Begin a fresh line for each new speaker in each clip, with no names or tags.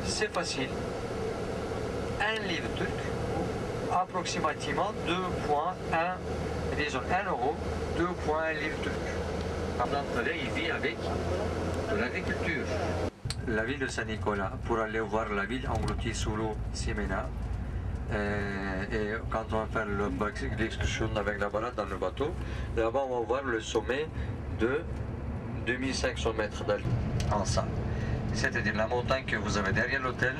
C'est facile. 1 livre turc, approximativement 2,1, disons 1 euro, 2,1 livre turc. L'entrée, il vit avec de l'agriculture. La ville de Saint-Nicolas, pour aller voir la ville engloutie sous l'eau Simena. Et quand on va faire l'excursion avec la balade dans le bateau, là-bas on va voir le sommet de 2500 mètres en ça. C'est-à-dire la montagne que vous avez derrière l'hôtel,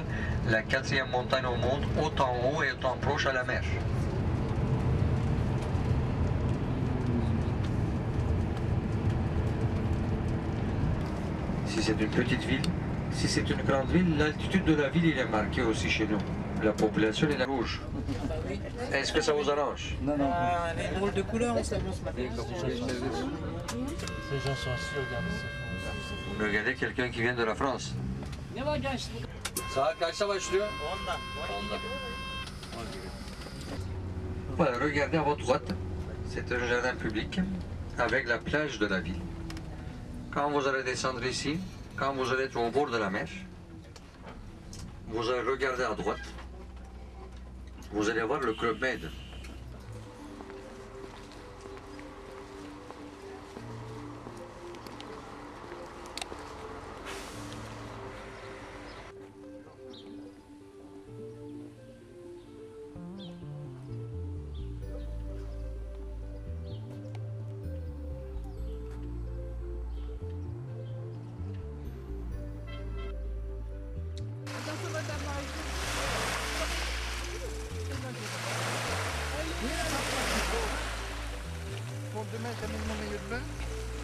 la 4e montagne au monde, autant haut et autant proche à la mer. Si c'est une petite ville, si c'est une grande ville, l'altitude de la ville il est marquée aussi chez nous. La population est rouge. Est-ce que ça vous arrange?
Non, non.
Les drôles de couleurs, on s'amuse maintenant.
Ces gens sont assis, regardez.
Regardez quelqu'un qui vient de la France. Saat kaçta başlıyor?
10'da.
Voilà, regardez à votre droite. C'est un jardin public avec la plage de la ville. Quand vous allez descendre ici, quand vous allez être au bord de la mer, vous allez regarder à droite. Vous allez voir le Club Med.
Pour demain, t'as mis mon maillot de bain?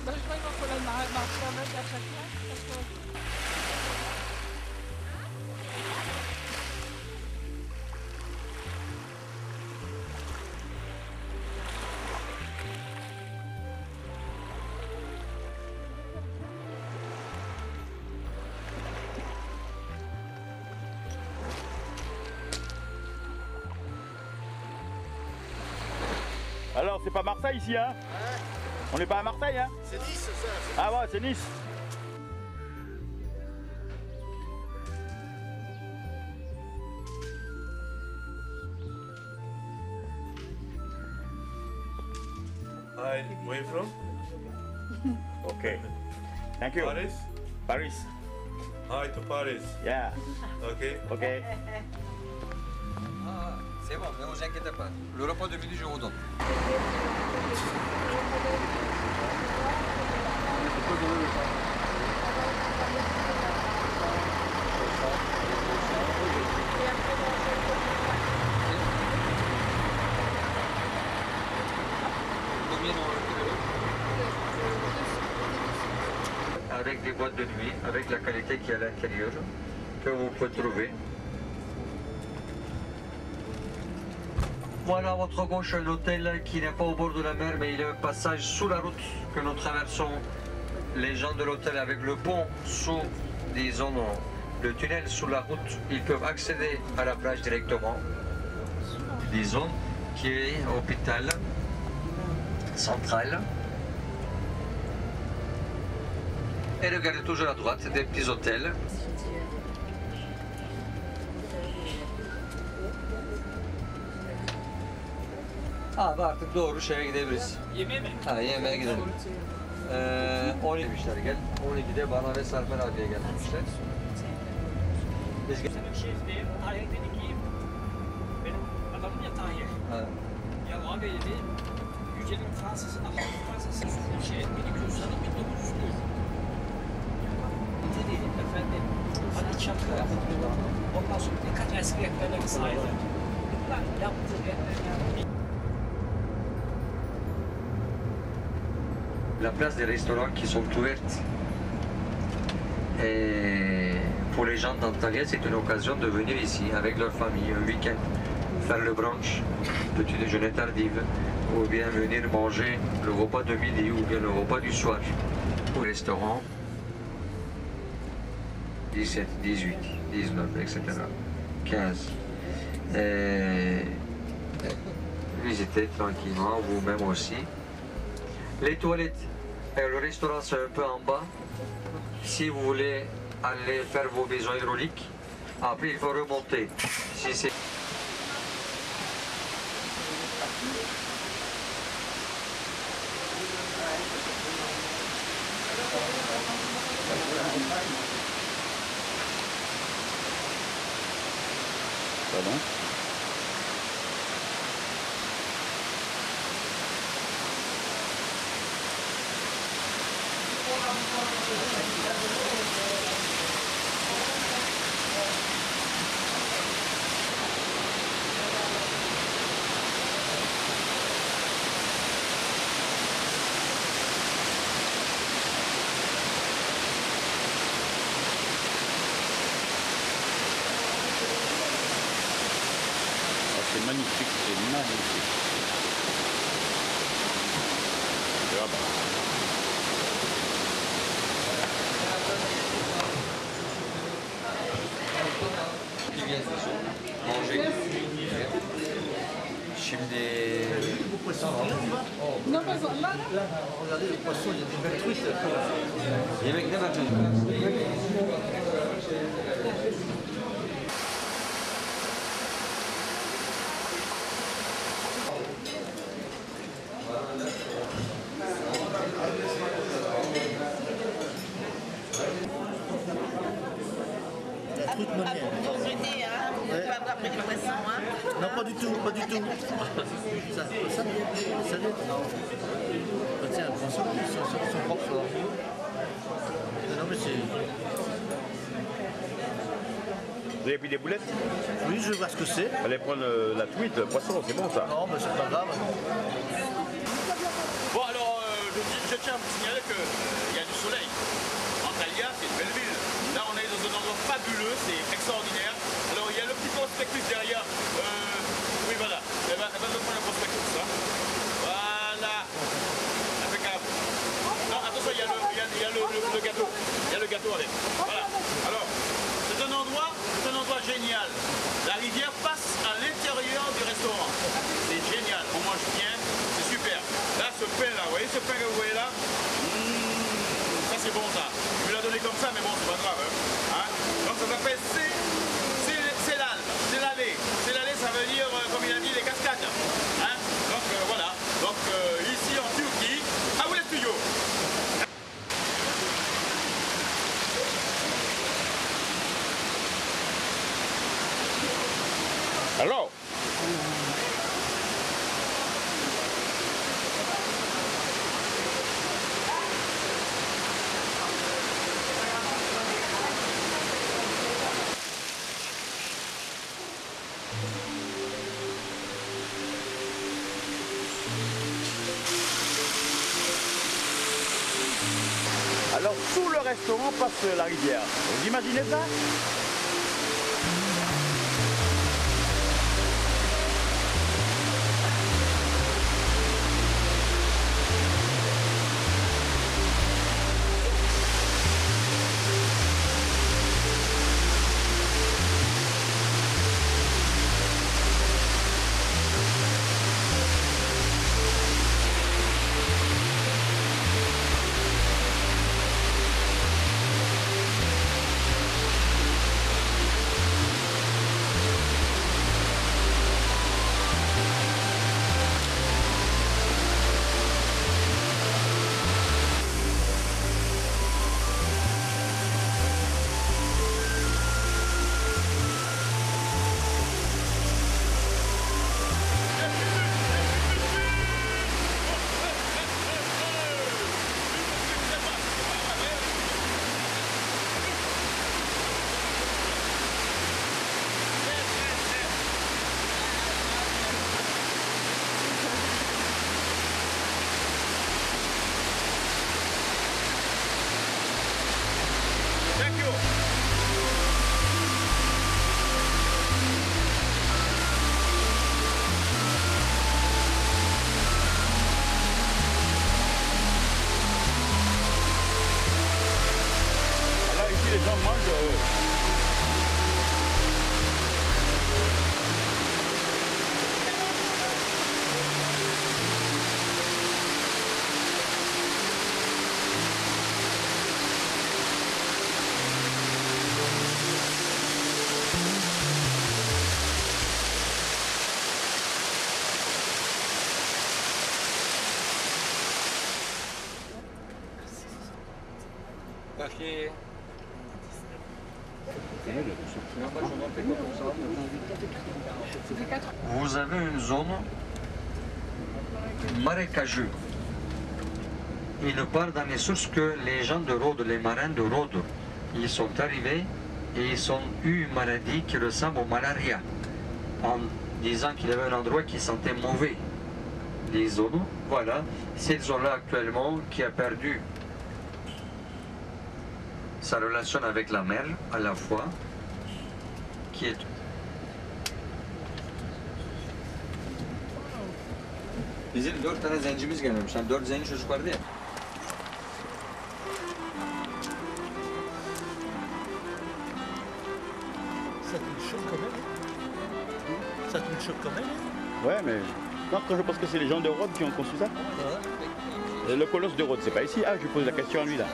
Ben, je crois qu'il va falloir marcher avec à chaque fois. Parce que...
Alors, c'est pas Marseille ici, hein?
Ouais.
On n'est pas à Marseille, hein?
C'est 10 ça.
Ah ouais, c'est Nice.
Hi, where you from?
Okay. Thank you.
Paris?
Paris.
Hi to Paris.
Yeah.
Okay.
Okay.
Ah, c'est bon, ne vous inquiétez pas. Le repas de midi, je vous donne. Avec des boîtes de nuit, avec la qualité qui est à l'intérieur, que vous pouvez trouver. Voilà à votre gauche l'hôtel qui n'est pas au bord de la mer, mais il est un passage sous la route que nous traversons. Les gens de l'hôtel avec le pont sous, disons, le tunnel sous la route, ils peuvent accéder à la plage directement. Disons, qui est hôpital central. Et regardez toujours à droite des petits hôtels. Abi artık doğru şeye gidebiliriz.
Yemeğe mi?
Ha, yemeğe gidelim. 12 demişler gel. 12'de bana ve Sarper abiye gelmişler. Biz
Sana bir şey diyeyim. Tahir dedi ki benim adamım ya Tahir.
ha.
Ya abi dedi Yücel'in Fransız'ı da halk Fransız'ı şey 1200'leri 1900'lü. Dedi efendim hadi çakı ondan sonra birkaç eski rehberleri saydı. Bunlar yaptı rehberler.
La place des restaurants qui sont ouvertes. Et pour les gens d'Antalya, c'est une occasion de venir ici avec leur famille un week-end, faire le brunch, petit déjeuner tardif, ou bien venir manger le repas de midi ou bien le repas du soir. Au restaurant, 17, 18, 19, etc. 15. Et visitez tranquillement, vous-même aussi. Les toilettes, le restaurant c'est un peu en bas. Si vous voulez allez faire vos besoins hydrauliques. Après, il faut remonter. Si c'est
Pardon? C'est magnifique, c'est magnifique. Ah bah.
manger. Şimdi
Non, mais là,
Regardez le poisson, il y a des belles truites.
yemek ne bakın?
La truite
à
monière.
pour jeter, hein. On peut avoir pris du poisson, hein.
Non, pas du tout, pas du tout. Ça dépend. Tiens, prends ça, son propre. Non, mais c'est.
Vous avez pris des boulettes?
Oui, je vois ce que c'est.
Allez prendre la truite, le poisson, c'est bon ça.
Non, mais c'est pas grave.
Bon alors, je tiens à vous signaler qu'il y a du soleil. Antalya, c'est une belle ville. Là, on est dans un endroit fabuleux, c'est extraordinaire. Alors, il y a le petit prospectus derrière. Oui, voilà. Elle va me prendre le prospectus. Hein. Voilà. Impeccable. Non, attention, il y a le gâteau. Il y a le gâteau avec. Voilà. Alors, c'est un endroit génial. La rivière passe à l'intérieur du restaurant. C'est génial. On mange bien. C'est super. Là, ce pain-là, vous voyez ce pain que vous voyez là? Ça, c'est bon, ça. Je vais la donner comme ça, mais bon, c'est pas grave. Hein. Donc, ça s'appelle Selal. Selalé. Selalé, ça veut dire, comme il a dit, les cascades. Hein. Donc, voilà. Donc, ici, en Turquie, à vous les studios. Alors, sous le restaurant passe la rivière. Vous imaginez ça?
Et
Vous avez une zone marécageuse. Il part dans les sources que les gens de Rhodes, les marins de Rhodes, ils sont arrivés et ils ont eu une maladie qui ressemble au malaria, en disant qu'il y avait un endroit qui sentait mauvais. Les zones, voilà, cette zone-là actuellement qui a perdu sa relation avec la mer à la fois, qui est Bizim 4 tane zencimiz gelmemiş. Yani 4 zenci çocuk vardı ya.
Ça te choque quand même. Ça te choque quand même.
Ouais, mais non, quand je pense que c'est les gens de Rhodes qui ont conçu ça. Le colosse de Rhodes, c'est pas ici. Ah, je lui pose la question à lui là.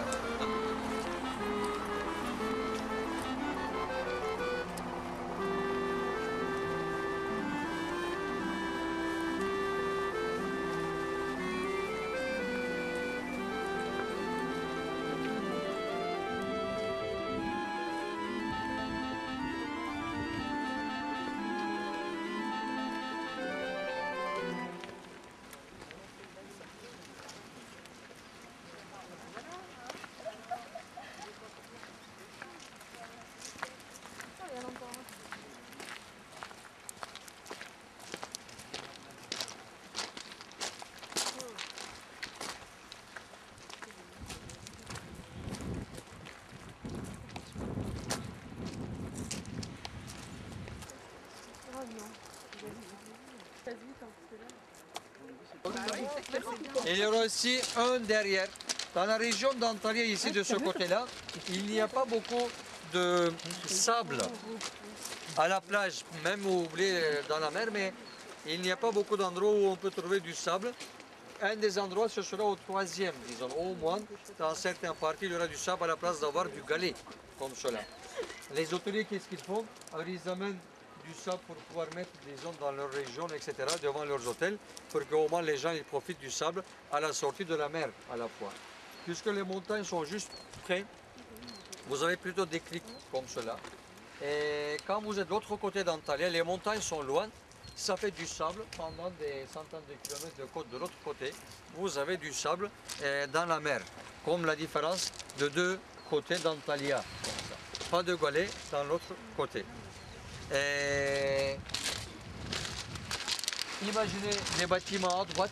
Et il y aura aussi un derrière. Dans la région d'Antalya, ici de ce côté-là, il n'y a pas beaucoup de sable à la plage, même au blé dans la mer, mais il n'y a pas beaucoup d'endroits où on peut trouver du sable. Un des endroits, ce sera au troisième, disons, au moins, dans certains parties, il y aura du sable à la place d'avoir du galet, comme cela. Les hôteliers, qu'est-ce qu'ils font? Alors, ils amènent du sable pour pouvoir mettre des zones dans leur région, etc., devant leurs hôtels, pour qu'au moins les gens ils profitent du sable à la sortie de la mer à la fois. Puisque les montagnes sont juste près, vous avez plutôt des clics comme cela. Et quand vous êtes de l'autre côté d'Antalya, les montagnes sont loin, ça fait du sable pendant des centaines de kilomètres de côte de l'autre côté. Vous avez du sable dans la mer, comme la différence de deux côtés d'Antalya. Pas de galets dans l'autre côté. Et imaginez les bâtiments à droite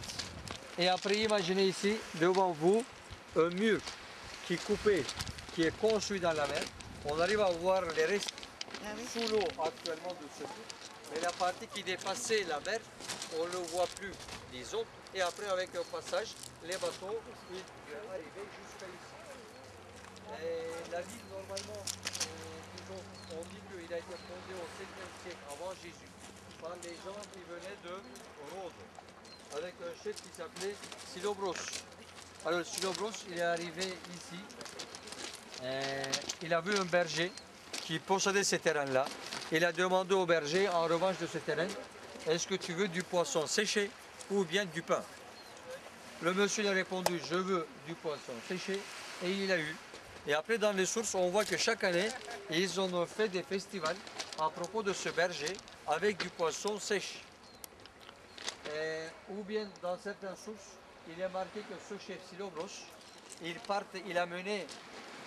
et après imaginez ici devant vous un mur qui est coupé, qui est construit dans la mer. On arrive à voir les restes sous l'eau actuellement de ce mur. Mais la partie qui dépassait la mer, on ne le voit plus, disons. Et après avec un passage, les bateaux ils peuvent arriver jusqu'à ici. Et la ville normalement, on dit qu'il a été fondé au 7e siècle avant Jésus par les gens qui venaient de Rhodes avec un chef qui s'appelait Silobros. Alors Silobros, il est arrivé ici, il a vu un berger qui possédait ces terrains-là. Il a demandé au berger, en revanche de ce terrain, est-ce que tu veux du poisson séché ou bien du pain? Le monsieur a répondu, je veux du poisson séché, et il a eu. Et après, dans les sources, on voit que chaque année, ils ont fait des festivals à propos de ce berger avec du poisson sèche. Ou bien, dans certaines sources, il est marqué que ce chef Silobros, il a mené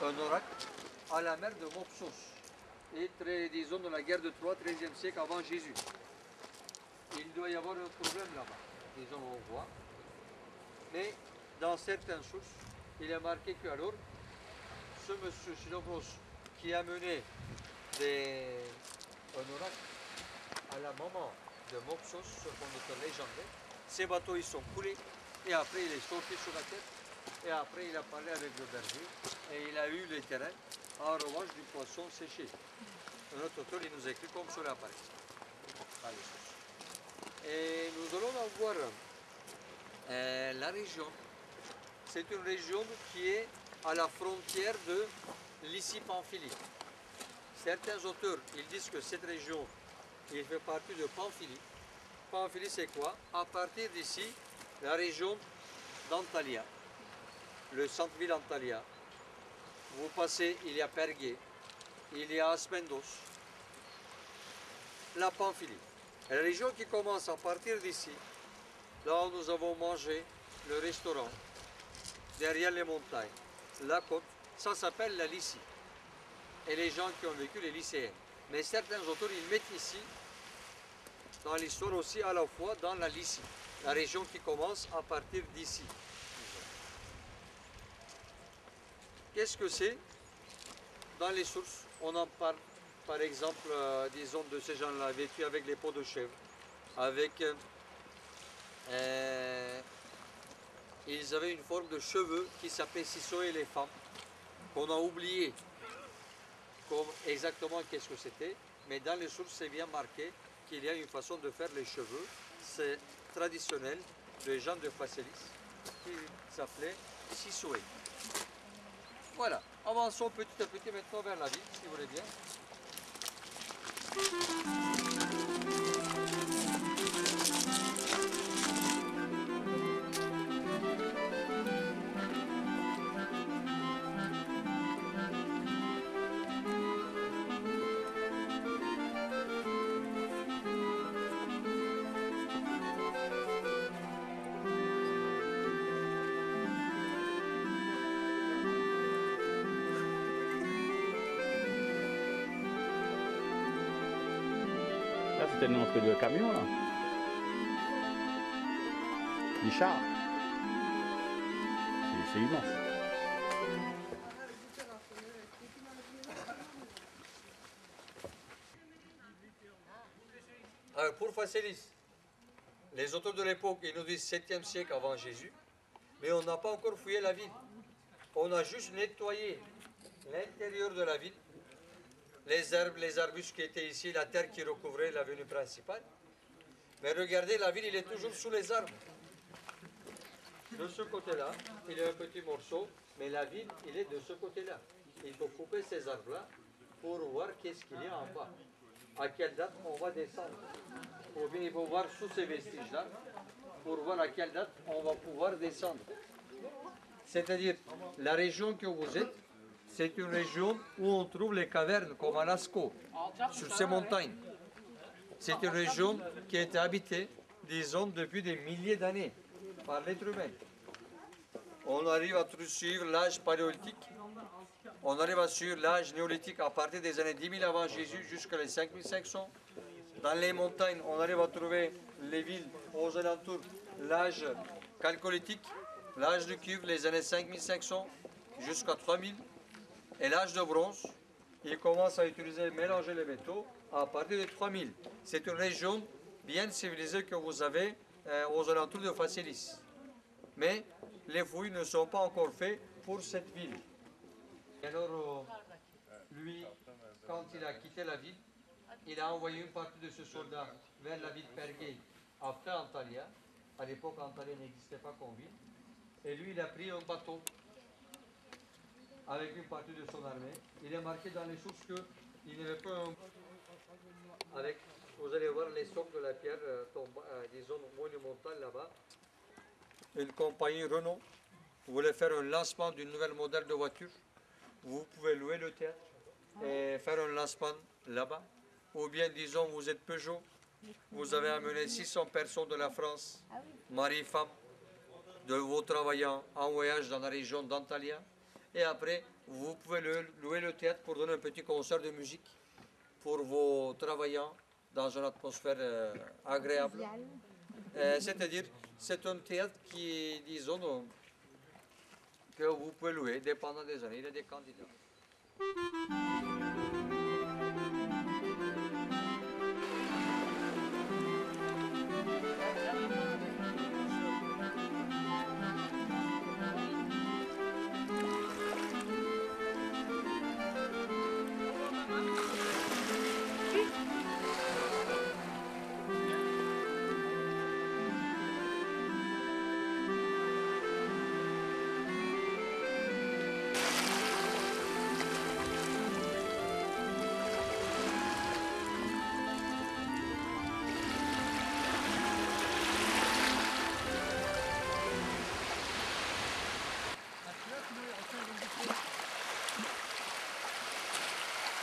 un oracle à la mer de Mopsos. Et disons, dans la guerre de Troie, 13e siècle avant Jésus. Il doit y avoir un problème là-bas, disons, on voit. Mais dans certaines sources, il est marqué que alors, ce monsieur Silobros qui a mené un oracle à la maman de Mopsos, ce fondateur légendaire, ces bateaux ils sont coulés et après il est sorti sur la tête et après il a parlé avec le berger et il a eu les terrains en revanche du poisson séché. Notre auteur il nous écrit comme cela apparaît. Et nous allons en voir la région. C'est une région qui est à la frontière de Lycie-Pamphylie. Certains auteurs ils disent que cette région il fait partie de Pamphylie. Pamphylie c'est quoi? À partir d'ici, la région d'Antalya, le centre-ville Antalya. vous passez, il y a Pergué, il y a Aspendos, la Pamphylie. La région qui commence à partir d'ici, là où nous avons mangé, le restaurant, derrière les montagnes, la côte, ça s'appelle la Lycie. Et les gens qui ont vécu, les lycéens. Mais certains auteurs, ils mettent ici, dans l'histoire aussi, à la fois dans la Lycie, la région qui commence à partir d'ici. Qu'est-ce que c'est? Dans les sources, on en parle, par exemple, disons, de ces gens-là, vécu avec les peaux de chèvre, avec... ils avaient une forme de cheveux qui s'appelait Sisoé les femmes, qu'on a oublié comme exactement qu'est-ce que c'était, mais dans les sources, c'est bien marqué qu'il y a une façon de faire les cheveux, c'est traditionnel, des gens de Phasélis, qui s'appelait Sisoé. Voilà, avançons petit à petit maintenant vers la ville, si vous voulez bien.
Là, c'était une entrée de camion, là. Des chars. C'est immense.
Alors, pour Phasélis, les auteurs de l'époque, ils nous disent 7e siècle avant Jésus, mais on n'a pas encore fouillé la ville. On a juste nettoyé l'intérieur de la ville, les herbes, les arbustes qui étaient ici, la terre qui recouvrait l'avenue principale. Mais regardez, la ville, il est toujours sous les arbres. De ce côté-là, il y a un petit morceau, mais la ville, il est de ce côté-là. Il faut couper ces arbres-là pour voir qu'est-ce qu'il y a en bas. À quelle date on va descendre. Ou bien il faut voir sous ces vestiges-là pour voir à quelle date on va pouvoir descendre. C'est-à-dire, la région que vous êtes, c'est une région où on trouve les cavernes, comme à Lascaux, sur ces montagnes. C'est une région qui a été habitée, disons, depuis des milliers d'années, par l'être humain. On arrive à suivre l'âge paléolithique, on arrive à suivre l'âge néolithique à partir des années 10 000 avant Jésus jusqu'à les 5500. Dans les montagnes, on arrive à trouver les villes aux alentours, l'âge chalcolithique, l'âge de cuivre, les années 5500 jusqu'à 3000. Et l'âge de bronze, il commence à utiliser, mélanger les métaux à partir de 3000. C'est une région bien civilisée que vous avez aux alentours de Phasélis. Mais les fouilles ne sont pas encore faites pour cette ville. Et alors, lui, quand il a quitté la ville, il a envoyé une partie de ses soldats vers la ville Pergué, après Antalya. À l'époque, Antalya n'existait pas comme ville. Et lui, il a pris un bateau avec une partie de son armée. Il est marqué dans les sources qu'il n'y avait pas un... Avec, vous allez voir les socles de la pierre, disons, monumentale là-bas. Une compagnie Renault voulait faire un lancement d'une nouvelle modèle de voiture. Vous pouvez louer le théâtre et faire un lancement là-bas. Ou bien, disons, vous êtes Peugeot, vous avez amené 600 personnes de la France, mari, femme, de vos travailleurs en voyage dans la région d'Antalya. Et après, vous pouvez louer le théâtre pour donner un petit concert de musique pour vos travailleurs dans une atmosphère agréable. C'est-à-dire, c'est un théâtre qui, disons, que vous pouvez louer dépendant des années. Il y a des candidats.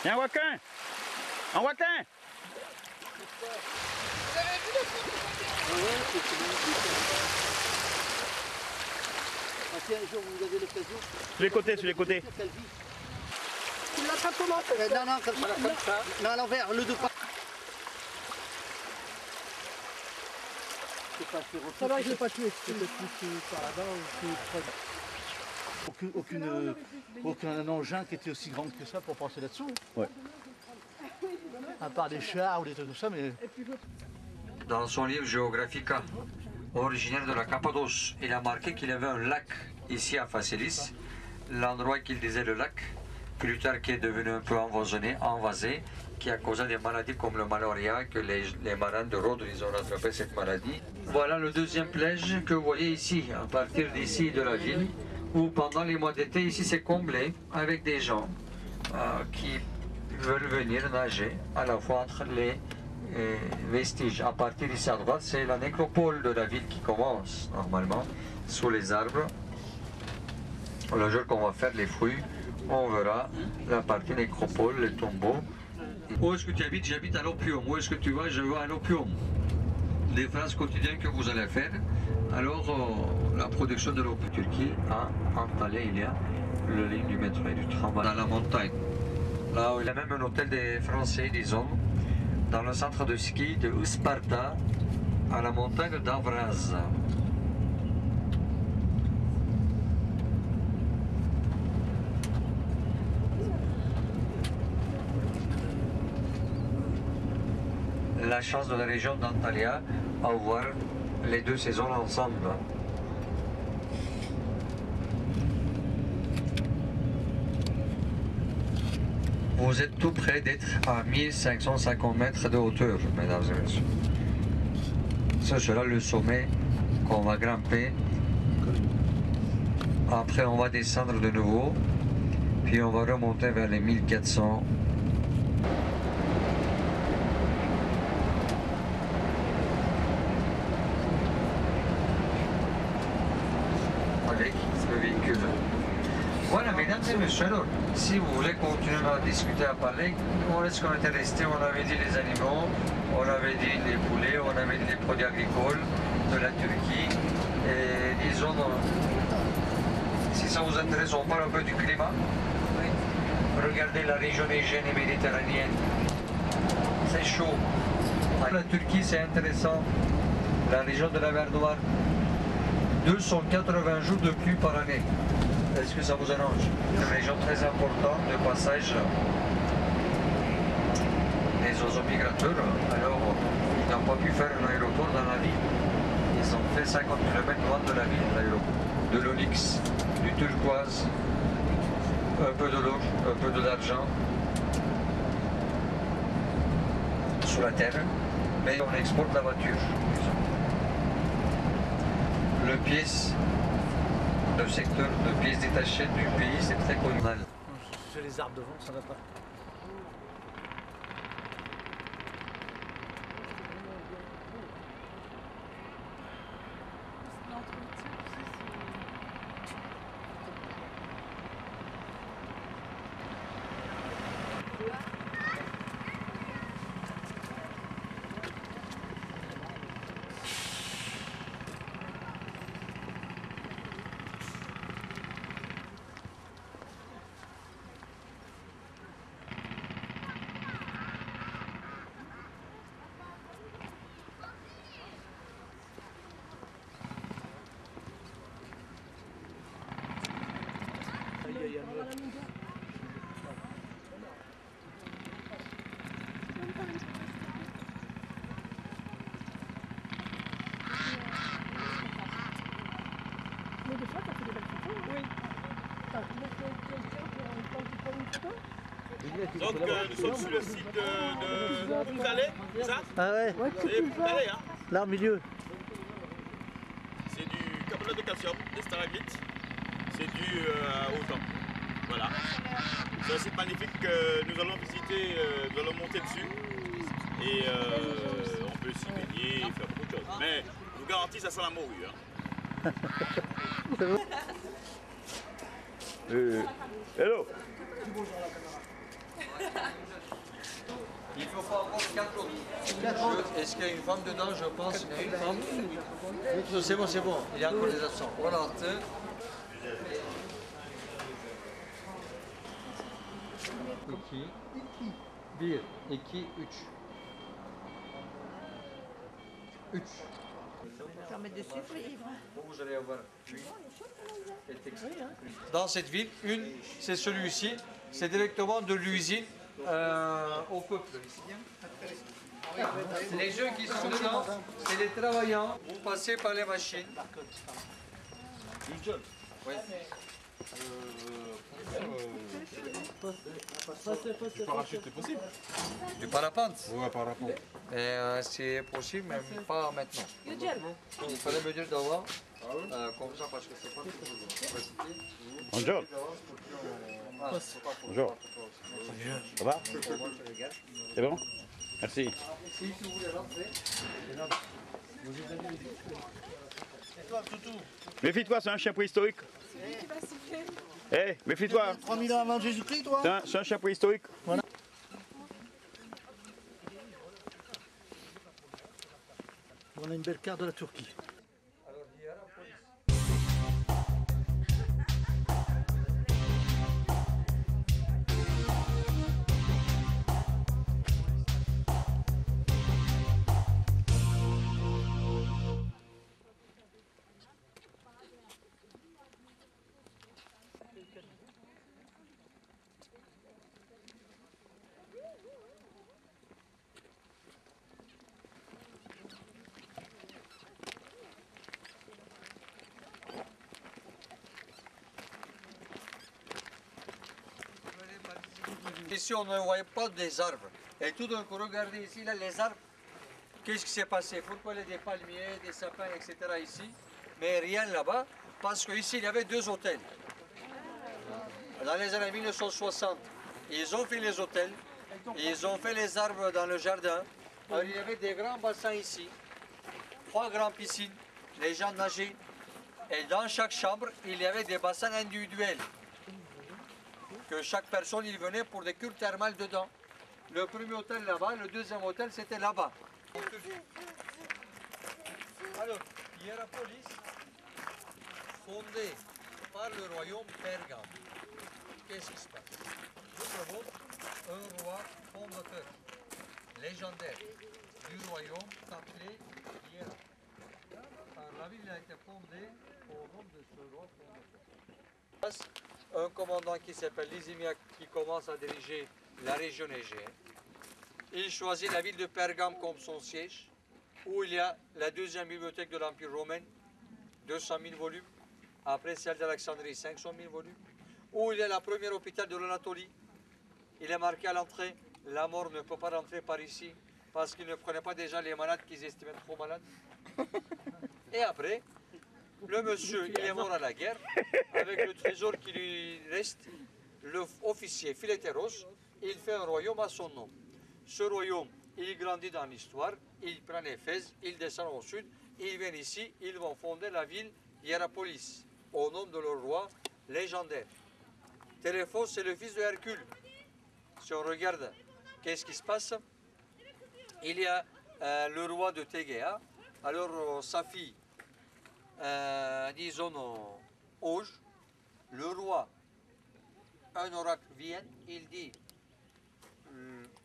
Il y a un Waquin. Un Waquin.
Tiens, un jour, vous avez l'occasion.
Sur les côtés, sur les côtés.
Tu l'as pas comment? Non, comme ça. Non, à l'envers, le dos pas. Ça va, je l'ai pas tué. Aucun engin qui était aussi grand que ça pour passer là-dessous.
Ouais.
À part des chars ou des trucs comme ça, mais...
Dans son livre Geographica, originaire de la Cappadoce, il a marqué qu'il y avait un lac ici à Phasélis, l'endroit qu'il disait le lac, plus tard qui est devenu un peu envasé, qui a causé des maladies comme le malaria, que les marins de Rhodes ils ont rattrapé cette maladie. Voilà le deuxième plage que vous voyez ici, à partir d'ici de la ville, où pendant les mois d'été, ici c'est comblé avec des gens qui veulent venir nager à la fois entre les vestiges. À partir d'ici à droite, c'est la nécropole de la ville qui commence normalement, sous les arbres. Le jour qu'on va faire les fouilles, on verra la partie nécropole, les tombeaux. Où est-ce que tu habites? J'habite à l'opium. Où est-ce que tu vas? Je vais à l'opium. Des phrases quotidiennes que vous allez faire. Alors, la production de l'opium Turquie a installé, il y a le ligne du métro et du tramway dans la montagne. Là, il y a même un hôtel des Français, disons, dans le centre de ski de Isparta, à la montagne d'Avraz. La chance de la région d'Antalya à voir les deux saisons ensemble. Vous êtes tout près d'être à 1550 mètres de hauteur, mesdames et messieurs. Ce sera le sommet qu'on va grimper. Après, on va descendre de nouveau, puis on va remonter vers les 1400. Avec le véhicule. Voilà, mesdames et messieurs, alors, si vous voulez continuer à discuter, à parler, où est-ce qu'on était resté? On avait dit les animaux, on avait dit les poulets, on avait dit les produits agricoles de la Turquie. Et disons, si ça vous intéresse, on parle un peu du climat. Regardez la région Égéenne et méditerranéenne. C'est chaud. La Turquie, c'est intéressant. La région de la mer Noire. 280 jours de pluie par année. Est-ce que ça vous arrange? Une région très importante de passage des oiseaux migrateurs. Alors, ils n'ont pas pu faire un aéroport dans la ville. Ils ont fait 50 km loin de la ville, l'aéroport. De l'onyx, du turquoise, un peu de l'or, un peu de l'argent. Sous la terre, mais on exporte la voiture. Le secteur de pièces détachées du pays, c'est très connu.
J'ai les arbres devant, ça va pas.
Mais des fois, t'as fait des belles photos. Oui. T'as fait quand tu prends une photo.
Donc nous sommes sur le site de Poukalé, c'est ça?
Ah ouais,
C'est Poukalé, hein?
là au milieu.
C'est du carbonate de calcium, des stalagmites. C'est dû au temps. Voilà. C'est un site magnifique que nous allons visiter, nous allons monter dessus. Et on peut s'y baigner et faire beaucoup de choses. Mais je vous garantis, ça sent la morue. Hein.
Hello.
Il faut pas avoir 4 autres. Est-ce qu'il y a une femme dedans? Je pense qu'il y a une femme. C'est bon, il y a encore des absents. Voilà. 2, 1, 2, 3.
Permet de suivre.
Vous allez avoir dans cette ville, c'est celui-ci, c'est directement de l'usine au peuple. Les jeunes qui sont dedans, c'est les travailleurs. Vous passez par les machines. Oui.
Du parachute, c'est possible?
Du parapente?
Ouais, parapente.
C'est possible, mais pas maintenant. Il fallait me dire d'avant, comme ça, parce que c'est pas toujours.
Bonjour. Bonjour. Ça va? C'est bon? Merci.
Si tu voulais rentrer,
Méfie-toi, c'est un chien préhistorique. Eh, méfie-toi.
3000 ans avant Jésus-Christ, toi?
C'est un chien préhistorique.
Voilà. On a une belle carte de la Turquie.
Ici, on ne voyait pas des arbres. Et tout d'un coup, regardez ici, là, les arbres. Qu'est-ce qui s'est passé? Pourquoi il y a des palmiers, des sapins, etc. ici, mais rien là-bas? Parce qu'ici, il y avait 2 hôtels. Dans les années 1960, ils ont fait les hôtels, ils ont fait les arbres dans le jardin. Alors, il y avait des grands bassins ici, 3 grandes piscines, les gens nageaient. Et dans chaque chambre, il y avait des bassins individuels. Que chaque personne, il venait pour des cures thermales dedans. Le premier hôtel là-bas, le deuxième hôtel, c'était là-bas. Alors, Hierapolis, fondé par le royaume Pergame. Qu'est-ce qui se passe? Nous avons un roi fondateur, légendaire, du royaume appelé Hiera. Alors, la ville a été fondée au nom de ce roi fondateur. Un commandant qui s'appelle Lysimia qui commence à diriger la région égéenne. Il choisit la ville de Pergame comme son siège, où il y a la deuxième bibliothèque de l'Empire romain, 200 000 volumes. Après celle d'Alexandrie, 500 000 volumes. Où il y a la première hôpital de l'Anatolie. Il est marqué à l'entrée, la mort ne peut pas rentrer par ici, parce qu'il ne prenait pas déjà les malades qu'ils estimaient trop malades. Et après, le monsieur, il est mort à la guerre, avec le trésor qui lui reste, l'officier Philétéros, il fait un royaume à son nom. Ce royaume, il grandit dans l'histoire, il prend Éphèse, il descend au sud, ils viennent ici, ils vont fonder la ville Hierapolis, au nom de leur roi légendaire. Téléphos, c'est le fils de Hercule. Si on regarde, qu'est-ce qui se passe? Il y a le roi de Tégéa, alors sa fille, disons, Auge, le roi, un oracle vient, il dit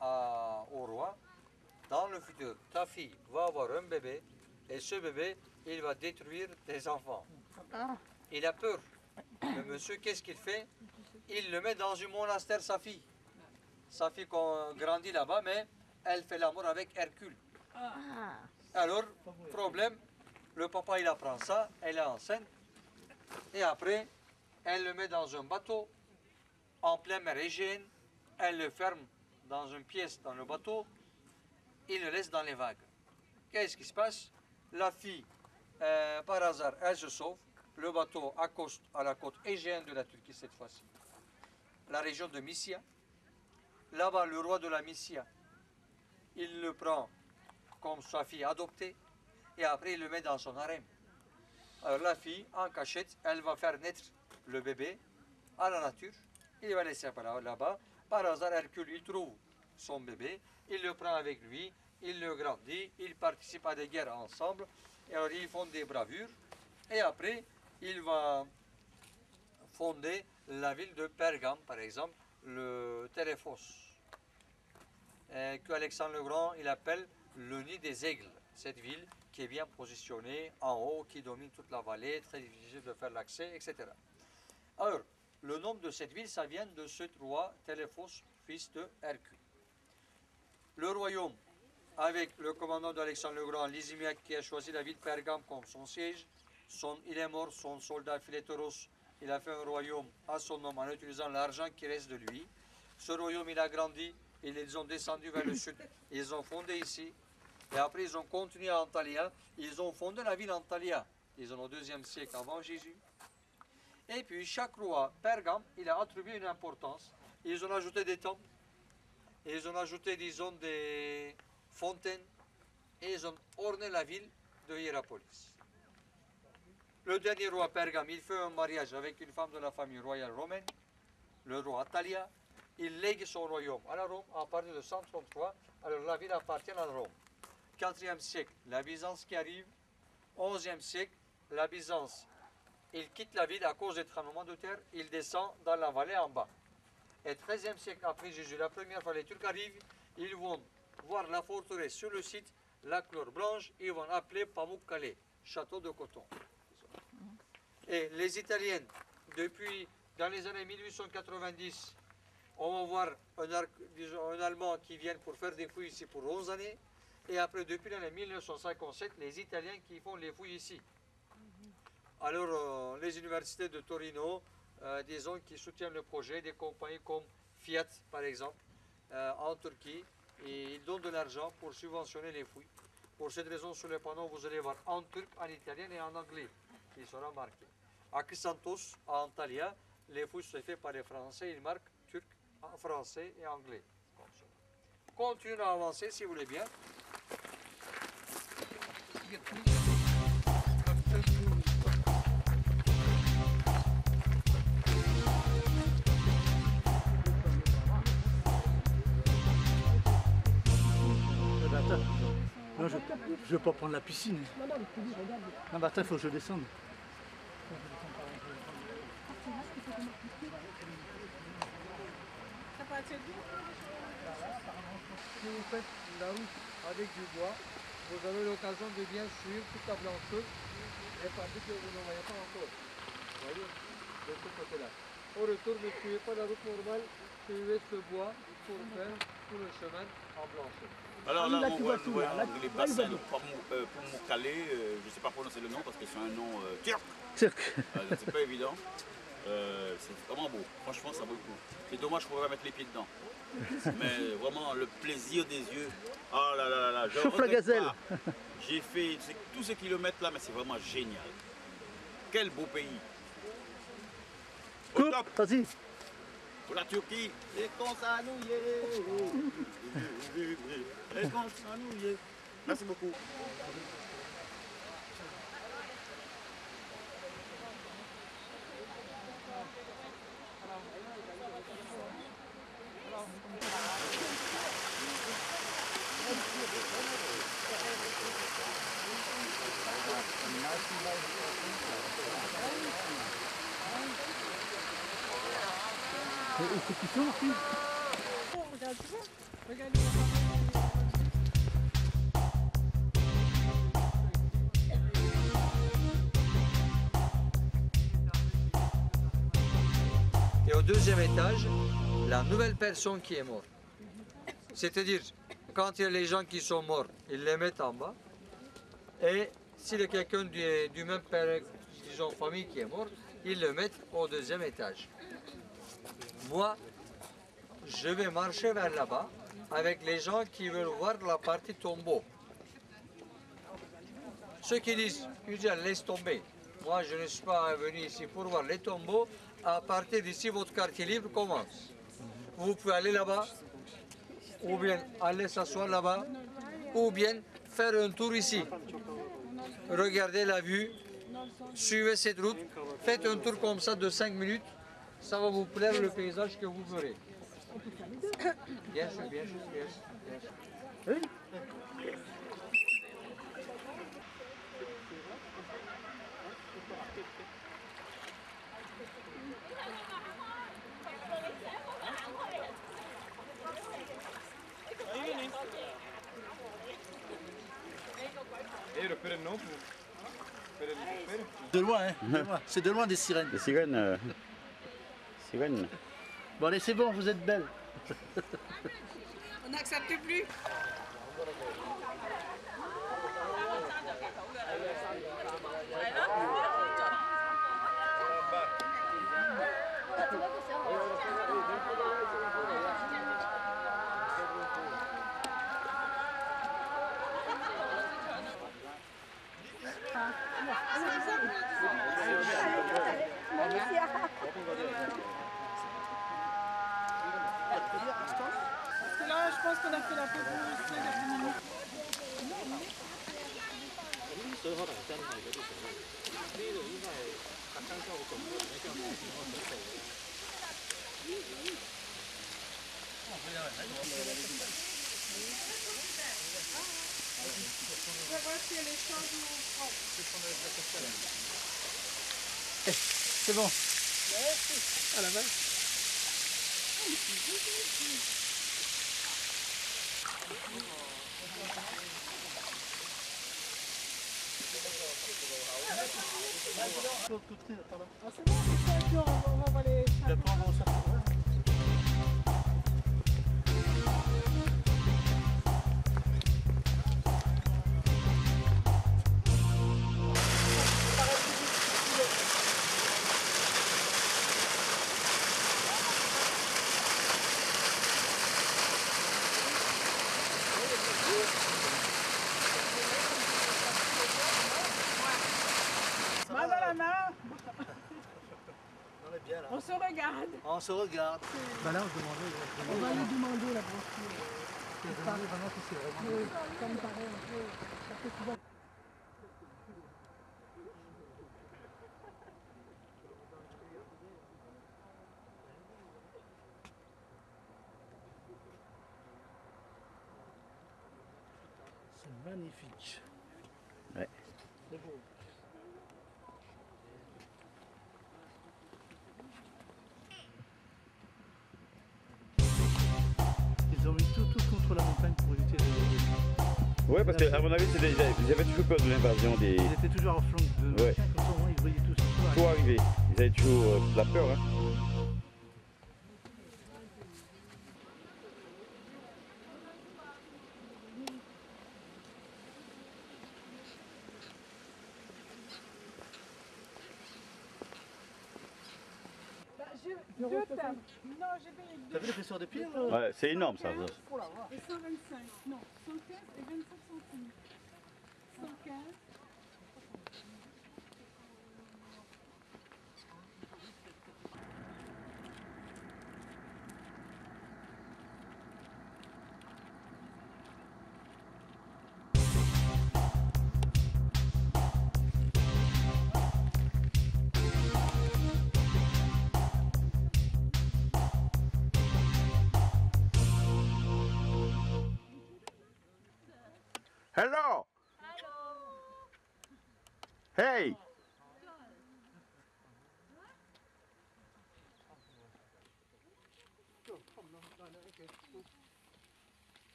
au roi, dans le futur, ta fille va avoir un bébé, et ce bébé, il va détruire tes enfants. Il a peur. Le monsieur, qu'est-ce qu'il fait? Il le met dans un monastère, sa fille. Sa fille grandit là-bas, mais elle fait l'amour avec Hercule. Alors, problème, le papa, il apprend ça, elle est enceinte, et après, elle le met dans un bateau, en pleine mer Égéenne, elle le ferme dans une pièce dans le bateau, il le laisse dans les vagues. Qu'est-ce qui se passe? La fille, par hasard, elle se sauve, le bateau accoste à la côte égéenne de la Turquie cette fois-ci, la région de Mysia. Là-bas, le roi de la Mysia, il le prend comme sa fille adoptée, et après il le met dans son harem. Alors la fille, en cachette, elle va faire naître le bébé à la nature, il va laisser là-bas, Par hasard, Hercule, il trouve son bébé, il le prend avec lui, il le grandit, ils participent à des guerres ensemble, et alors ils font des bravures, et après, il va fonder la ville de Pergame, par exemple, le Téléphos, qu'Alexandre le Grand, il appelle le nid des aigles, cette ville qui est bien positionnée en haut, qui domine toute la vallée, très difficile de faire l'accès, etc. Alors, le nom de cette ville, ça vient de ce roi Téléphos, fils de Hercule. Le royaume, avec le commandant d'Alexandre le Grand, Lysimaque, qui a choisi la ville de Pergame comme son siège, il est mort, son soldat Philétoros, il a fait un royaume à son nom en utilisant l'argent qui reste de lui. Ce royaume, il a grandi, ils ont descendu vers le sud, ils ont fondé ici, et après ils ont continué à Antalya, ils ont fondé la ville Antalya, ils ont au 2e siècle avant Jésus. Et puis chaque roi, Pergame, il a attribué une importance, ils ont ajouté des temples, ils ont ajouté, disons, des fontaines, et ils ont orné la ville de Hiérapolis. Le dernier roi Pergame, il fait un mariage avec une femme de la famille royale romaine, le roi Atalia. Il lègue son royaume à la Rome à partir de 133. Alors la ville appartient à Rome. 4e siècle, la Byzance qui arrive. 11e siècle, la Byzance, il quitte la ville à cause des tremblements de terre. Il descend dans la vallée en bas. Et 13e siècle après Jésus, la première fois les Turcs arrivent, ils vont voir la forteresse sur le site, la couleur blanche, ils vont appeler Pamukkale, château de coton. Et les Italiens, depuis dans les années 1890, on va voir un Allemand qui vient pour faire des fouilles ici pour 11 années. Et après, depuis l'année 1957, les Italiens qui font les fouilles ici. Alors, les universités de Torino, disons, qui soutiennent le projet, des compagnies comme Fiat, par exemple, en Turquie, et ils donnent de l'argent pour subventionner les fouilles. Pour cette raison, sur les panneaux, vous allez voir en turc, en italien et en anglais, qui sera marqué. À Chrysanthos, à Antalya, les fouilles sont faites par les Français, ils marquent turc, français et anglais. Continuons à avancer, si vous voulez bien.
Non, je ne veux pas prendre la piscine.
Non, non, mais tu dis, regarde.
Non, bah attends, il faut que je descende.
Si vous faites la route avec du bois, vous avez l'occasion de bien suivre toute la blancheur et tandis que vous ne voyez pas encore. Vous voyez, de ce côté-là. Au retour, ne suivez pas la route normale, suivez ce bois pour faire tout le chemin en blancheur.
Alors là, on voit les bassins de Pamukkale, je ne sais pas prononcer le nom parce que c'est un nom turc. C'est pas évident. C'est vraiment beau, franchement ça vaut le coup. C'est dommage qu'on ne pourrait pas mettre les pieds dedans. Mais vraiment le plaisir des yeux. Oh là là là là, je
chauffe la gazelle.
J'ai fait tous ces kilomètres là, mais c'est vraiment génial. Quel beau pays. Au top.
Vas-y.
Pour la Turquie, et qu'on s'annouille. Et qu'on s'annouille. Merci beaucoup.
Il faut qu'il sorte aussi.
Regarde, tu vois. Regarde.
Et au 2e étage, la nouvelle personne qui est morte. C'est-à-dire, quand il y a les gens qui sont morts, ils les mettent en bas. Et s'il y a quelqu'un du même père, disons, famille qui est mort, ils le mettent au 2e étage. Moi, je vais marcher vers là-bas avec les gens qui veulent voir la partie tombeau. Ceux qui disent, laisse tomber. Moi, je ne suis pas venu ici pour voir les tombeaux. À partir d'ici, votre quartier libre commence. Vous pouvez aller là-bas, ou bien aller s'asseoir là-bas, ou bien faire un tour ici. Regardez la vue, suivez cette route, faites un tour comme ça de 5 minutes. Ça va vous plaire le paysage que vous verrez. Yes, yes, yes, yes.
Oui. De loin, hein. De loin. C'est de loin des sirènes.
Des sirènes. Sirènes.
Bon allez, c'est bon, vous êtes belles.
On n'accepte plus. Parce que là, je pense qu'on a fait la photo aussi l'après-midi. On va voir si elle est chaude ou froide.
C'est bon. À la main.
Ah, c'est bon, c'est ça, on va les...
Le prendre au sac.
Main dans la main,
On est bien là.
on se regarde.
On se regarde. Bah là, on demandait.
On va lui demander la brochure.
Vraiment que c'est vraiment.
Ça me paraît un peu... parce que tu vois-
C'est magnifique.
Ouais.
C'est beau. Ils ont mis tout contre la montagne pour éviter les...
Ouais, parce qu'à mon avis, ils avaient toujours peur de l'invasion des...
Ils étaient toujours en flanc de
Ouais.
comme ça, au moins, ils voyaient tout
Tout arriver. Ils avaient toujours la peur, hein.
Bah, j'ai deux tables. Non, j'ai payé deux.
T'as vu l'épaisseur des pieds?
Ouais, c'est énorme ça.
Et 125. Non, 115 et 25 centimes. 115.
Hello! Hey!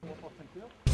On va prendre 5 heures.